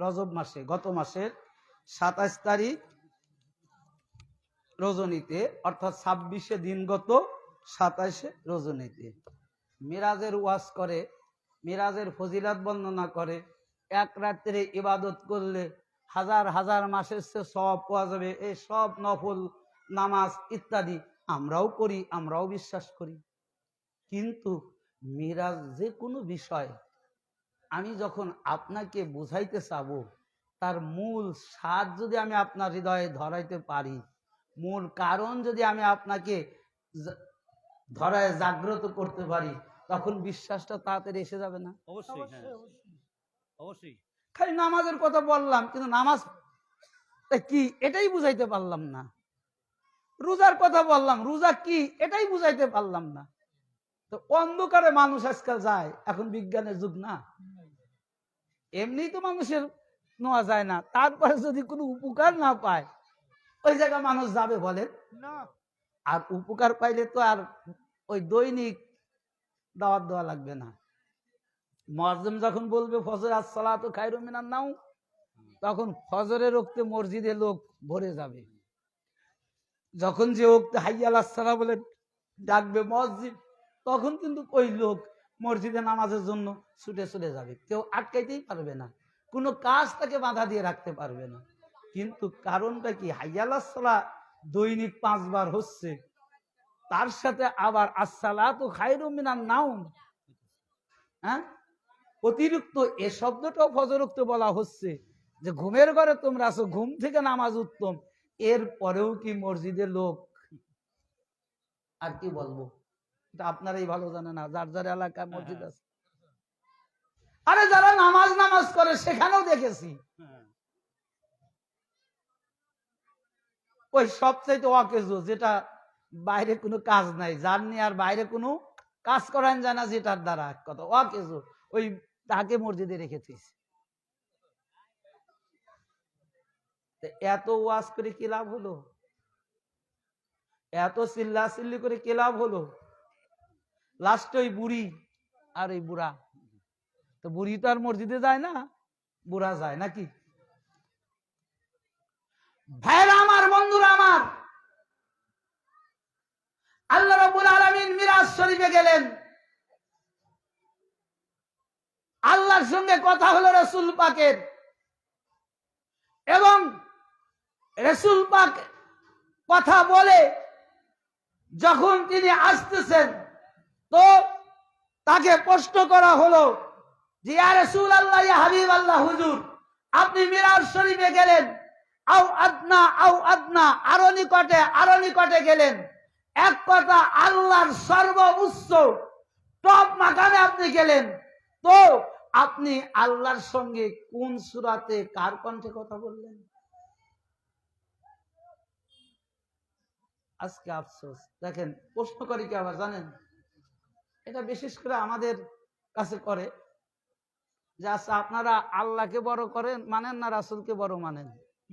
A: রজব মাসে, গত মাসের 27 তারিখ রজনীতে, অর্থাৎ 26 দিনগত 27 রজনীতে মিরাজের ওয়াজ করে, মিরাজের ফজিলাত বর্ণনা করে। এক রাত্রে ইবাদত করলে হাজার হাজার মাসের চেয়ে সওয়াব পাওয়া যাবে, এই সব নফল নামাজ ইত্যাদি আমরাও করি, আমরাও বিশ্বাস করি। কিন্তু মিরাজ যে কোনো বিষয় আমি যখন আপনাকে বুঝাইতে চাবো, তার মূল স্বাদ যদি আমি আপনার হৃদয়ে ধরাইতে পারি, মূল কারণ যদি আমি আপনাকে ধরায় জাগ্রত করতে পারি, তখন বিশ্বাসটা তাড়াতাড়ি এসে যাবে না?
C: অবশ্যই, হ্যাঁ, অবশ্যই।
A: খালি নামাজের কথা বললাম, কিন্তু নামাজ কি এটাই বুঝাইতে পারলাম না। রোজার কথা বললাম, রোজা কি এটাই বুঝাইতে পারলাম না। তো অন্ধকারে মানুষ আজকাল যায়, এখন বিজ্ঞানের যুগ না, এমনি তো মানুষের নেওয়া যায় না, তারপরে যদি কোনো উপকার না পায় ওই জায়গায় মানুষ যাবে বলেন?
B: না।
A: আর উপকার পাইলে তো আর ওই দৈনিক দাওয়াত দেওয়া লাগবে না। মুয়াজ্জিন যখন বলবে ফজর আসসালাতু খায়রুম মিনান নাওম, তখন ফজরের ওক্তে মসজিদে লোক ভরে যাবে। যখন যে ওক্তে হাইয়া আলাস সালাহ বলে ডাকবে মসজিদ, তখন কিন্তু ওই লোক মসজিদে নামাজের জন্য ছুটে চলে যাবে, কেউ আটকাইতেই পারবে না, কোনো কাজ তাকে বাধা দিয়ে রাখতে পারবে না। কিন্তু কারণটা কি, হাইয়া আলাস সালাহ দৈনিক 5 বার হচ্ছে, তার সাথে আবার আসসালাতু খায়রুম মিনান নাওম, হ্যাঁ, অতিরিক্ত এ শব্দটাও ফজরোক্ত বলা হচ্ছে যে ঘুমের ঘরে তোমরা আছো, ঘুম থেকে নামাজ উত্তম। এর পরেও কি মসজিদের লোক, আর কি বলবো, এটা আপনারাই ভালো জানেন, না যার যার এলাকায় মসজিদ আছে। আরে যারা নামাজ করে সেখানেও দেখেছি ওই সবচাইতে অকেজো, যেটা বাইরে কোনো কাজ নাই, যার নিয়ে আর বাইরে কোনো কাজ করান যায় না, যেটার দ্বারা এক কথা অকেজো, ওই তাকে মসজিদে রেখেছিস। এত ওয়াজ করে কি লাভ হলো? এত চিল্লা চিল্লি করে কি লাভ হলো? লাস্টে ওই বুড়ি আর ওই বুড়া, তো বুড়ি তো আর মসজিদে যায় না, বুড়া যায় নাকি? ভাইরা আমার, বন্ধুরা আমার, আল্লাহ রাব্বুল আলামিন মিরাজ শরীফে গেলেন, আল্লাহর সঙ্গে কথা হলো রাসূল পাকের, এবং রাসূল পাক কথা বলে যখন তিনি আসতেছেন, তো তাকে প্রশ্ন করা হলো যে ইয়া রাসূলুল্লাহ, ইয়া হাবিবাল্লাহ, হুজুর আপনি মিরাজ শরীফে গেলেন, আও আদনা, আরো নিকটে গেলেন, এক কথা আল্লাহর সর্বোচ্চ টপ মাকামে আপনি গেলেন, তো আপনি আল্লাহর সঙ্গে কোন সূরাতে কার কণ্ঠে কথা বললেন? আজকে আফসোস, দেখেন প্রশ্ন করি কি আবার জানেন, এটা বিশেষ করে আমাদের কাছে করে যে আচ্ছা আপনারা আল্লাহকে বড় করেন মানেন না রাসূলকে বড় মানেন,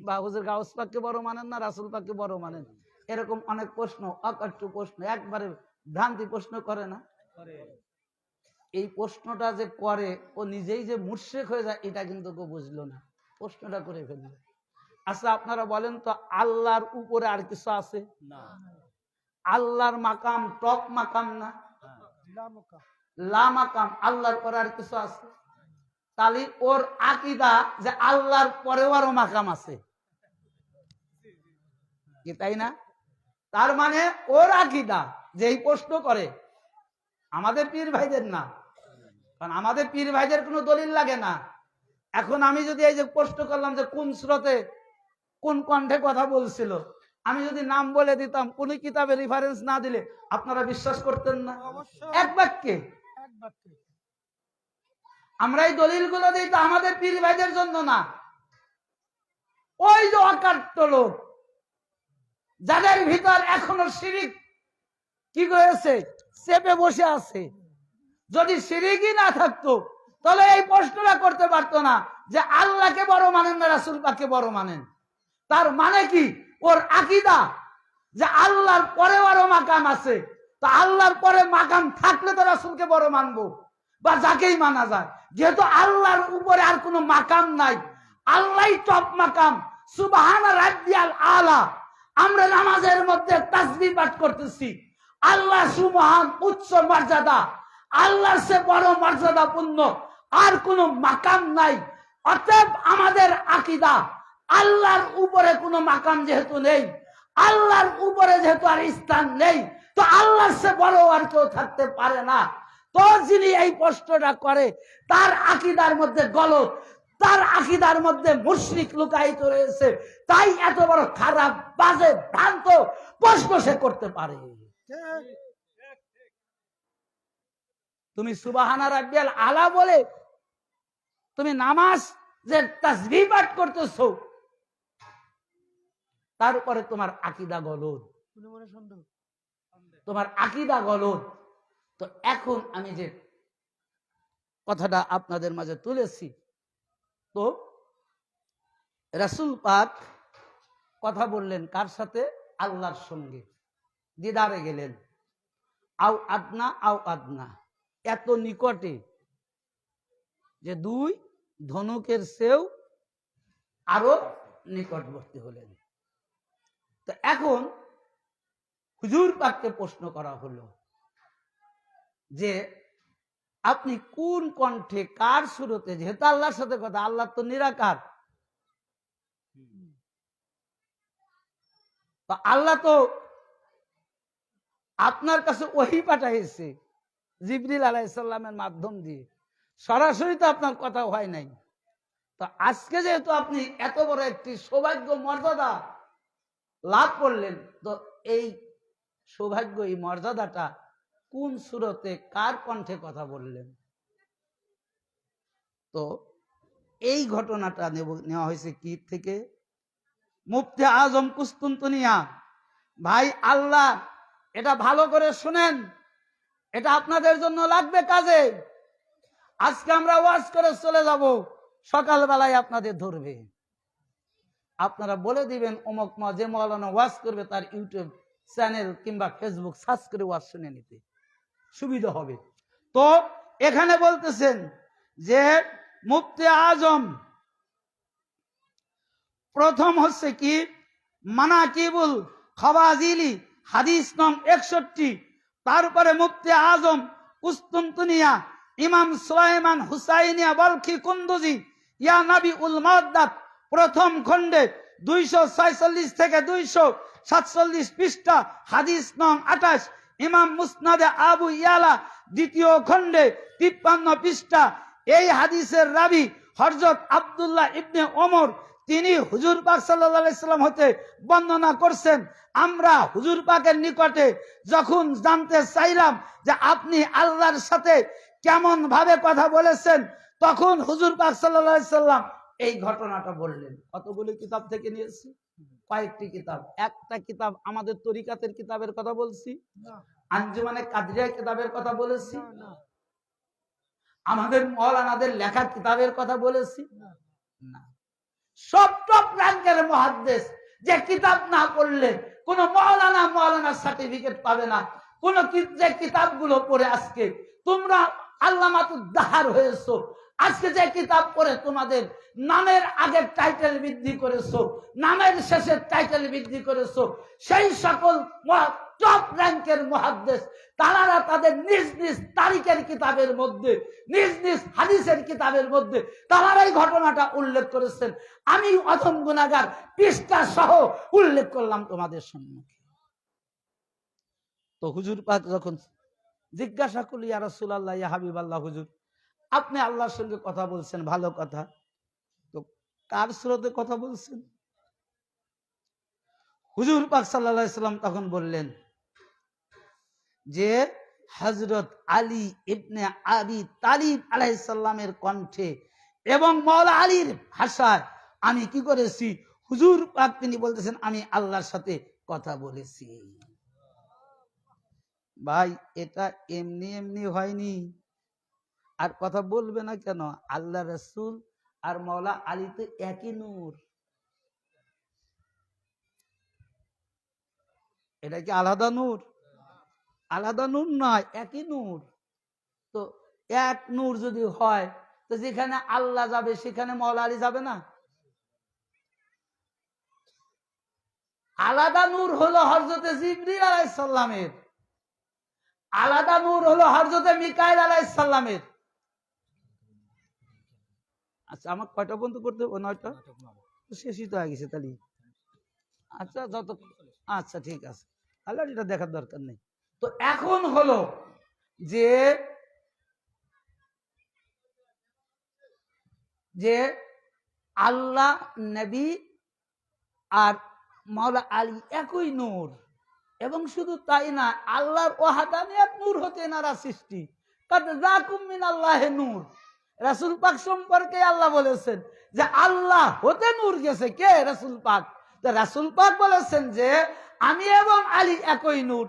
A: বা হুজুর গাউস পাককে বড় মানেন না রাসূল পাককে বড় মানেন, এরকম অনেক প্রশ্ন, অকাট্য প্রশ্ন, একবারে ভ্রান্তি প্রশ্ন করে না? এই প্রশ্নটা যে করে ও নিজেই যে মুশরিক হয়ে যায় এটা কিন্তু কেউ বুঝলো না, প্রশ্নটা করে ফেললো। আচ্ছা আপনারা বলেন তো, আল্লাহর উপরে আর কিছু আছে না? আল্লাহর মাকাম টপ মাকাম না, লা মাকাম, আল্লাহর পরে আর কিছু আছে? তাহলে ওর আকীদা যে আল্লাহর পরেও আরো মাকাম আছে, কি তাই না? তার মানে ওর আকীদা যে এই প্রশ্ন করে, আমাদের পীর ভাইদের না, কারণ আমাদের পীর ভাইদের কোনো দলিল লাগে না। এখন আমি যদি এই যে প্রশ্ন করলাম যে কোন সূরাতে কোন কণ্ঠে কথা বলছিল, আমি যদি নাম বলে দিতাম, কোন কিতাবে রেফারেন্স না দিলে আপনারা বিশ্বাস করতেন না? এক বাক্যে আমরা এই দলিলগুলো দিই তো আমাদের পীর ভাইদের জন্য না, ওই যে অকাট্য লোক যাদের ভিতর এখনো শিরিক কি করেছে, চেপে বসে আছে, যদি শিরিকই না থাকতো তাহলে এই প্রশ্নটা করতে পারতো না যে আল্লাহকে বড় মানেন না রাসূল পাককে বড় মানেন। তার মানে কি, ওর আকীদা যে আল্লাহর পরে আরো মাকাম আছে, তো আল্লাহর পরে মাকাম থাকলে তো রাসূলকে বড় মানবো, বা যাকেই মানা যায়, যেহেতু আল্লাহর উপরে আর কোনো মাকাম নাই, আল্লাহই টপ মাকাম, সুবহান রাব্বিয়াল আলা। আমরা নামাজের মধ্যে তাসবিহ পাঠ করতেছি, আল্লাহ সুবহান উচ্চ মর্যাদা, আল্লাহর সে বড় মর্যাদাপূর্ণ আর কোনো মাকাম নাই। অতএব আমাদের আকীদা, আল্লাহর উপরে কোনো মাকাম যেহেতু নেই, আল্লাহর উপরে যেহেতু আর স্থান নেই, তো আল্লাহর সে বড় আর কেউ থাকতে পারে না। তো যিনি এই প্রশ্নটা করে তার আকীদার মধ্যে গলত, তার আকীদার মধ্যে মুশরিক লুকায়িত রয়েছে, তাই এত বড় খারাপ বাজে ভ্রান্ত প্রশ্ন সে করতে পারে। তুমি সুবহানা রাব্বিয়াল আলা বলে তুমি নামাজ যে তাসবিহ পাঠ করতেছো, তার উপরে তোমার আকীদা গলত, তোমার আকীদা গলত। তো এখন আমি যে কথাটা আপনাদের মাঝে তুলেছি, তো রাসূল পাক কথা বললেন কার সাথে? আল্লাহর সঙ্গে দিদারে গেলেন। আও আদনা আও আদনা, এত নিকটে যে দুই ধনুকের চেয়েও আরো নিকটবর্তী হলেন। তো এখন হুজুর পাককে প্রশ্ন করা হলো যে আপনি কোন কণ্ঠে কার সুরতে, যেহেতু আল্লাহর সাথে কথা, আল্লাহ তো নিরাকার, তো আল্লাহ তো আপনার কাছে ওহী পাঠাইছে জিবরিল আলাইহিস সালামের মাধ্যম দিয়ে, সরাসরি তো আপনার কথা হয় নাই। তো আজকে যেহেতু আপনি এত বড় একটি সৌভাগ্য মর্যাদা লাভ করলেন, তো এই সৌভাগ্য, এই মর্যাদাটা কোন সুরতে কার কণ্ঠে কথা বললেন? তো এই ঘটনাটা নেওয়া হয়েছে কি থেকে? মুফতি আজম কুস্তুনতুনিয়া। ভাই আল্লাহ, এটা ভালো করে শুনেন, এটা আপনাদের জন্য লাগবে কাজে। আজকে আমরা ওয়াজ করে চলে যাব, সকালবেলায় আপনাদের ধরবে, আপনারা বলে দিবেন অমুক যে মাওলানা ওয়াজ করবে তার ইউটিউব চ্যানেল কিংবা ফেসবুক সার্চ করে ওয়াজ শুনে নিতে সুবিধা হবে। তো এখানে বলতেছেন যে মুফতি আজম প্রথম হচ্ছে কি মানাকিবুল খাওয়াজিলি হাদিস নং 61, তারপরে মুফতি আজম কুস্তুনতুনিয়া ইমাম সুলাইমান হুসাইনিয়া বলখি কুন্দুজি ইয়া নবী উল মুআদ্দাত প্রথম খণ্ডে 246 থেকে 247 পৃষ্ঠা, হাদিস নং 28, ইমাম মুসনাদে আবু ইয়ালা দ্বিতীয় খণ্ডে 53 পৃষ্ঠা। এই হাদিসের রাবি হযরত আব্দুল্লাহ ইবনে ওমর, তিনি হুজুর পাক সাল্লাল্লাহু আলাইহি সাল্লাম হতে বর্ণনা করছেন। আমরা হুজুর পাকের নিকটে যখন জানতে চাইলাম যে আপনি আল্লাহর সাথে কেমন ভাবে কথা বলেছেন, তখন হুজুর পাক সাল্লাল্লাহু আলাইহি সাল্লাম এই ঘটনাটা বললেন। কতগুলো কিতাব থেকে নিয়েছি? কয়েকটি কিতাব। একটা কিতাব আমাদের তরিকাতের কিতাবের কথা বলছি, আঞ্জুমানে কাদরিয়া কিতাবের কথা বলেছি, আমাদের মাওলানাদের লেখা কিতাবের কথা বলেছি না। সব টপ র্যাঙ্কের মুহাদ্দিস যে কিতাব না পড়লে কোন মাওলানা সার্টিফিকেট পাবে না। কোন যে কিতাবগুলো পড়ে আজকে তোমরা আল্লামাতুদ্দাহার হয়েছো, আজকে যে কিতাব পড়ে তোমাদের নামের আগের টাইটেল বৃদ্ধি করেছো, নামের শেষের টাইটেল বৃদ্ধি করেছো, সেই সকল টপ র্যাঙ্কের মুহাদ্দিস তারা তাদের নিজ নিজ তারিখের কিতাবের মধ্যে, নিজ নিজ হাদিসের কিতাবের মধ্যে তারাই ঘটনাটা উল্লেখ করেছেন। আমি অধম গুনাহগার পৃষ্ঠা সহ উল্লেখ করলাম তোমাদের সম্মুখে। তো হুজুর পাক যখন জিজ্ঞাসা করল, ইয়া রাসূলুল্লাহ, ইয়া হাবিবাল্লাহ, হুজুর আপনি আল্লাহর সঙ্গে কথা বলছেন, ভালো কথা, তো কার সুরতে কথা বলছেন? হুজুর পাক সাল্লাল্লাহু আলাইহি সাল্লাম তখন বললেন যে হযরত আলী ইবনে আবি তালিব আলাইহিস সালামের কণ্ঠে এবং মাওলা আলীর ভাষায় আমি কি করেছি। হুজুর পাক তিনি বলতেছেন আমি আল্লাহর সাথে কথা বলেছি। ভাই এটা এমনি এমনি হয়নি, আর কথা বলবে না কেন? আল্লাহ রাসূল আর মাওলা আলী তো একই নূর, এটা কি আলাদা নূর? আলাদা নূর নয়, একই নূর। তো এক নূর যদি হয় তো যেখানে আল্লাহ যাবে সেখানে মওলা আলী যাবে না? আলাদা নূর হলো হযরতে জিবরীল আলাইহিস সালামের, আলাদা নূর হলো হযরতে মিকাইল আলাইহিস সালামের। আচ্ছা আমার কয়টা বন্ধ করতে হবে? 9টা শেষই তো হয়ে গেছে তাহলে। আচ্ছা যত, আচ্ছা ঠিক আছে, তাহলে এটা দেখার দরকার নেই। তো এখন হলো যে যে আল্লাহ, নবী আর মাওলা আলী একই নূর। এবং শুধু তাই না, আল্লাহর ওয়াহদানিয়াত নূর হতে এনারা সৃষ্টি। কাদ জাকুম মিনাল্লাহি নূর। রাসূল পাক সম্পর্কে আল্লাহ বলেছেন যে আল্লাহ হতে নূর গেছে কে? রাসূল পাক। তো রাসূল পাক বলেছেন যে আমি এবং আলী একই নূর।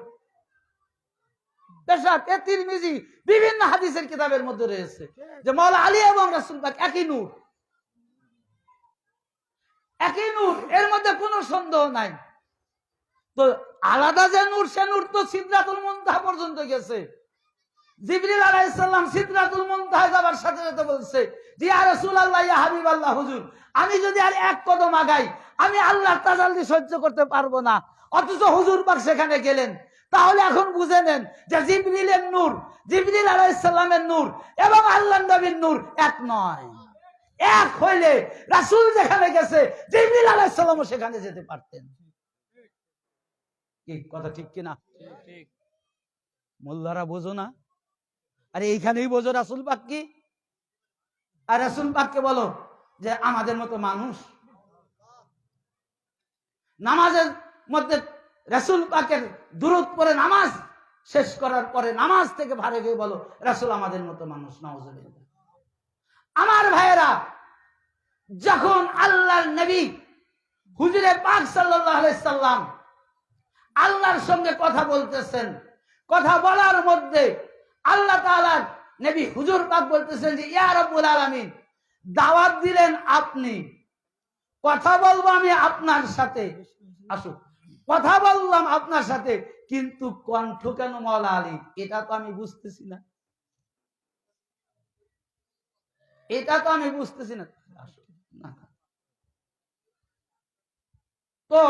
A: পেশাতে তিরমিজি বিভিন্ন হাদিসের কিতাবের মধ্যে রয়েছে যে মাওলা আলী এবং রাসূল পাক একই নূর, একই নূর, এর মধ্যে কোনো সন্দেহ নাই। তো আলাদা যে নূর, সে নূর তো সিদরাতুল মুনতাহা পর্যন্ত গেছে। জিবরিল আলাইহিস সালাম সিদরাতুল মুনতাহা যাবার সাথে সাথে বলছে যে ইয়া রাসূলুল্লাহ, ইয়া হাবিবাল্লাহ, হুজুর আমি যদি আর এক কদম আগাই আমি আল্লাহর তাজাল্লি সহ্য করতে পারবো না। অথচ হুজুর পাক সেখানে গেলেন। তাহলে এখন বুঝে নেন যে জিবরিলের নূর, জিবরিল আলাইহিস সালামের নূর এবং আল্লাহর নবীর নূর এক নয়। এক হইলে রাসূল যেখানে গেছে জিবরিল আলাইহিস সালামও সেখানে যেতে পারতেন। কি কথা ঠিক কিনা?
C: ঠিক।
A: মোল্লারা বোঝো না? আরে এইখানেই বোঝো রাসূল পাক কি। আর রাসূল পাককে বলো যে আমাদের মতো মানুষ। নামাজের মধ্যে রাসূল পাকের দুরূদ পড়ে নামাজ শেষ করার পরে নামাজ থেকে ভারে গিয়ে বলো রাসূল আমাদের মতো মানুষ। নাউজুবিল্লাহ। আমার ভাইয়েরা, যখন আল্লাহর নবী হুজুরে পাক সাল্লাল্লাহু আলাইহি সাল্লাম আল্লাহর সঙ্গে কথা বলতেছেন, কথা বলার মধ্যে আল্লাহ তাআলার নবী হুজুর পাক বলতেছেন যে ইয়া রাব্বুল আলামিন, দাওয়াত দিলেন আপনি, কথা বলবো আমি আপনার সাথে, আসো কথা বললাম আপনার সাথে, কিন্তু কণ্ঠ কেন মাওলা আলী? এটা তো আমি বুঝতেছি না, এটা তো আমি বুঝতেছি না। আসো না। তো